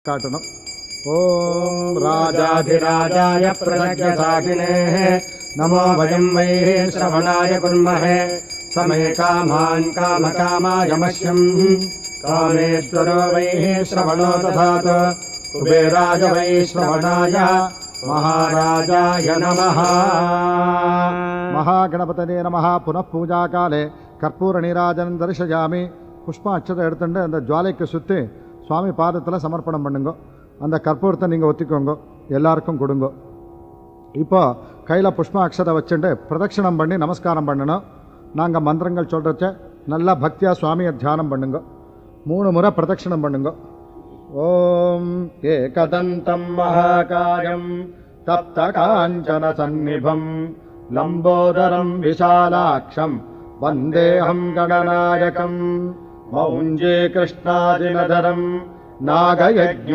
काटनम् ओम राजाधिराजाय प्रज्ञसाकिने नमो वयं वै श्रवणाय कुर्महे समे कामान् कामकामाय मह्यं कामेश्वरो वै श्रवणो दधातु कुबेराय वै श्रवणाय महाराजाय नमः। महागणपतये नमः। पुनः पूजा काले कर्पूर नीराजनं दर्शयामि। पुष्पाक्षते எடுத்துட்டு அந்த ஜுவாலைக்கு சுத்தி சுவாமி பாதத்தில் சமர்ப்பணம் பண்ணுங்க. அந்த கற்பூரத்தை நீங்கள் ஒத்திக்கோங்க, எல்லாருக்கும் கொடுங்க. இப்போ கையில் புஷ்ப அக்ஷதை வச்சுட்டு பிரதட்சிணம் பண்ணி நமஸ்காரம் பண்ணணும். நாங்கள் மந்திரங்கள் சொல்கிறச்ச நல்லா பக்தியாக சுவாமியை தியானம் பண்ணுங்க. 3 முறை பிரதட்சிணம் பண்ணுங்க. ஓம் ஏகதந்தம் மகாகாயம் தப்த காஞ்சன சந்நிபம் லம்போதரம் விஷாலாட்சம் வந்தேஹம் கணநாயகம் மௌஞ்சே கிருஷ்ணாதினதரம் நாகயஜ்ஞோ